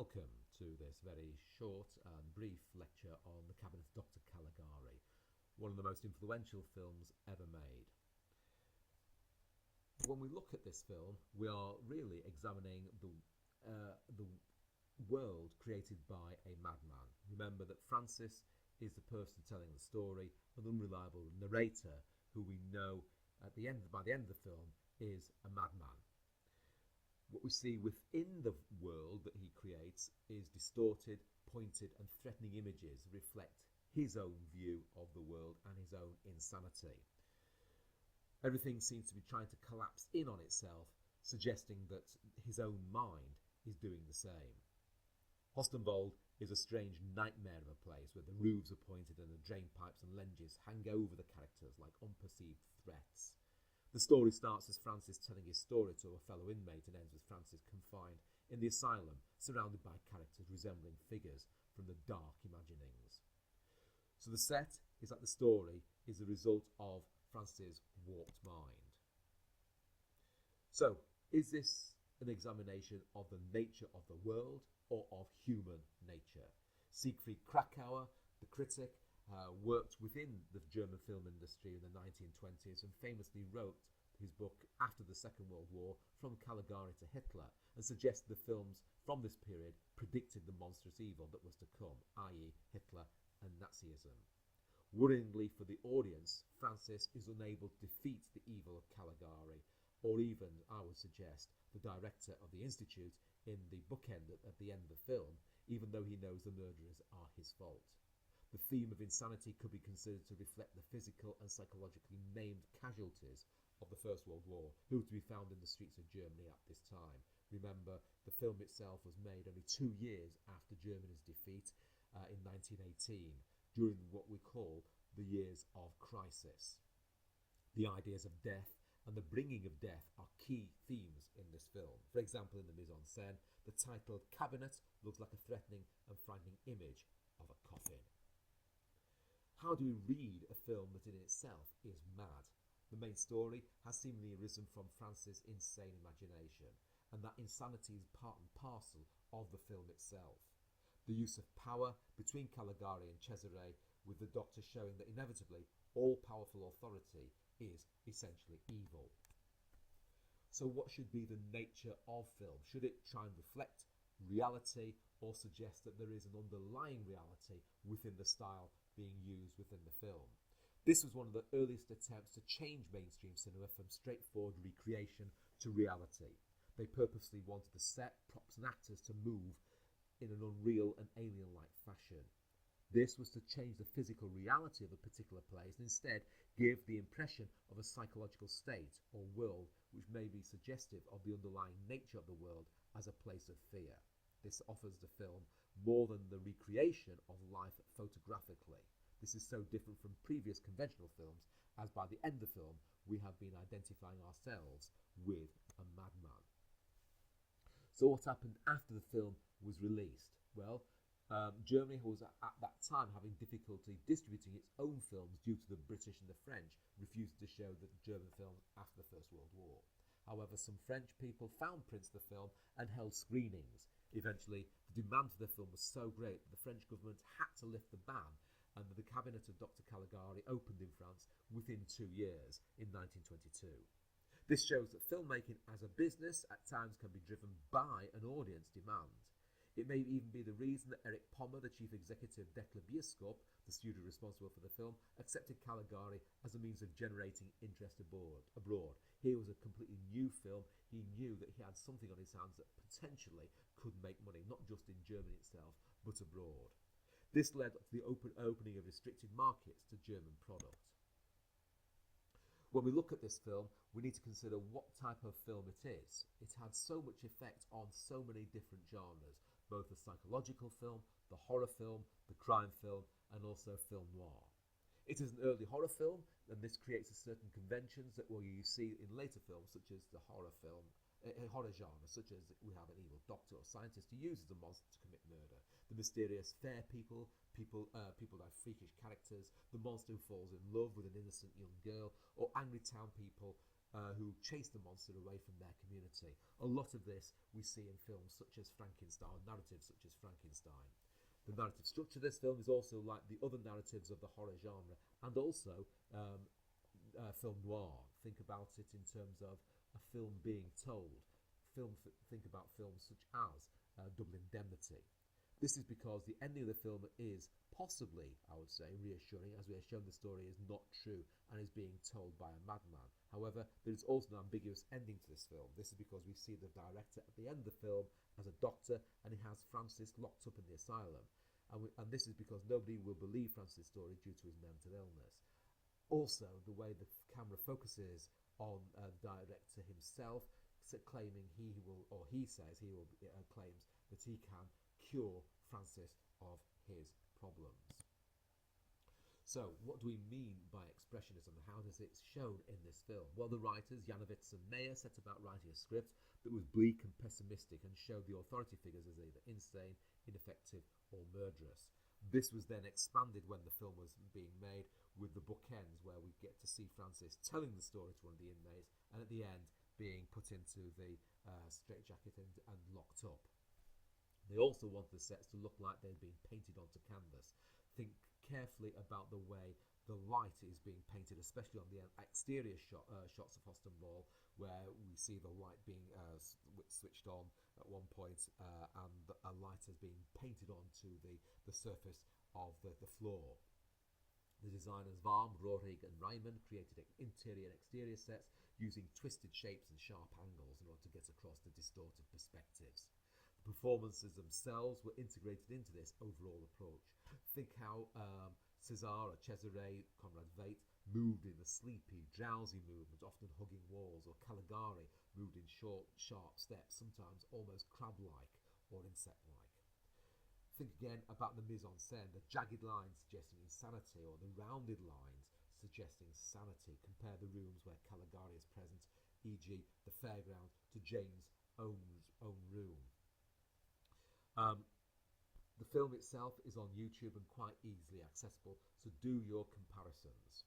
welcome to this very short and brief lecture on the Cabinet of Dr Caligari, one of the most influential films ever made. When we look at this film, we are really examining the world created by a madman. Remember that Francis is the person telling the story, an unreliable narrator who we know by the end of the film is a madman. What we see within the world that he creates is distorted, pointed and threatening images that reflect his own view of the world and his own insanity. Everything seems to be trying to collapse in on itself, suggesting that his own mind is doing the same. Hostenvold is a strange nightmare of a place where the roofs are pointed and the drain pipes and lenges hang over the characters like unperceived threats. The story starts as Francis telling his story to a fellow inmate and ends with Francis confined in the asylum, surrounded by characters resembling figures from the dark imaginings. So the set is that the story is the result of Francis' warped mind. So, is this an examination of the nature of the world or of human nature? Siegfried Kracauer, the critic, worked within the German film industry in the 1920s and famously wrote his book after the Second World War, From Caligari to Hitler, and suggested the films from this period predicted the monstrous evil that was to come, i.e. Hitler and Nazism. Worryingly for the audience, Francis is unable to defeat the evil of Caligari, or even, I would suggest, the director of the Institute in the bookend at the end of the film, even though he knows the murderers are his fault. The theme of insanity could be considered to reflect the physical and psychologically maimed casualties of the First World War, who were to be found in the streets of Germany at this time. Remember, the film itself was made only 2 years after Germany's defeat in 1918, during what we call the years of crisis. The ideas of death and the bringing of death are key themes in this film. For example, in the mise-en-scène, the title Cabinet looks like a threatening and frightening image of a coffin. How do we read a film that in itself is mad? The main story has seemingly arisen from Francis' insane imagination, and that insanity is part and parcel of the film itself. The use of power between Caligari and Cesare, with the Doctor showing that inevitably all-powerful authority is essentially evil. So what should be the nature of film? Should it try and reflect reality or suggest that there is an underlying reality within the style being used within the film? This was one of the earliest attempts to change mainstream cinema from straightforward recreation to reality. They purposely wanted the set, props and actors to move in an unreal and alien-like fashion. This was to change the physical reality of a particular place and instead give the impression of a psychological state or world which may be suggestive of the underlying nature of the world as a place of fear. This offers the film more than the recreation of life photographically. This is so different from previous conventional films, as by the end of the film we have been identifying ourselves with a madman. So what happened after the film was released? Well, Germany was at that time having difficulty distributing its own films due to the British and the French refusing to show the German films after the First World War. However, some French people found prints of the film and held screenings. Eventually, the demand for the film was so great that the French government had to lift the ban, and the Cabinet of Dr Caligari opened in France within 2 years, in 1922. This shows that filmmaking as a business at times can be driven by an audience demand. It may even be the reason that Erich Pommer, the chief executive of Decla Bioskop, the studio responsible for the film, accepted Caligari as a means of generating interest abroad. Here was a completely new film. He knew that he had something on his hands that potentially could make money, not just in Germany itself, but abroad. This led to the opening of restricted markets to German product. When we look at this film, we need to consider what type of film it is. It had so much effect on so many different genres, both the psychological film, the horror film, the crime film, and also film noir. It is an early horror film, and this creates a certain conventions that you see in later films, such as the horror genre, such as we have an evil doctor or scientist who uses a monster to commit murder, the mysterious fair people like freakish characters, the monster who falls in love with an innocent young girl, or angry town people who chase the monster away from their community. A lot of this we see in films such as Frankenstein, narratives such as Frankenstein. The narrative structure of this film is also like the other narratives of the horror genre, and also film noir. Think about it in terms of a film being told. Think about films such as Double Indemnity. This is because the ending of the film is possibly, I would say, reassuring, as we have shown the story is not true and is being told by a madman. However, there is also an ambiguous ending to this film. This is because we see the director at the end of the film as a doctor, and he has Francis locked up in the asylum. And this is because nobody will believe Francis' story due to his mental illness. Also, the way the camera focuses on the director himself, claiming he will, or he says he will, claims that he can cure Francis of his problems. So, what do we mean by expressionism, and how is it shown in this film? Well, the writers, Janowitz and Mayer, set about writing a script that was bleak and pessimistic and showed the authority figures as either insane, ineffective, or murderous. This was then expanded when the film was being made with the bookends, where we get to see Francis telling the story to one of the inmates, and at the end being put into the straitjacket and locked up. They also wanted the sets to look like they'd been painted onto canvas. Think carefully about the way the light is being painted, especially on the exterior shots of Hoston Ball, where we see the light being switched on at one point, and a light is being painted onto the surface of the floor. The designers Varm, Rohrig and Reimann created interior and exterior sets using twisted shapes and sharp angles in order to get across the distorted perspectives. The performances themselves were integrated into this overall approach. Think how Cesare, Conrad Veidt moved in a sleepy, drowsy movement, often hugging walls, or Caligari moved in short, sharp steps, sometimes almost crab-like or insect-like. Think again about the mise-en-scène, the jagged lines suggesting insanity, or the rounded lines suggesting sanity. Compare the rooms where Caligari is present, e.g. the fairground, to Jane's own room. The film itself is on YouTube and quite easily accessible, so do your comparisons.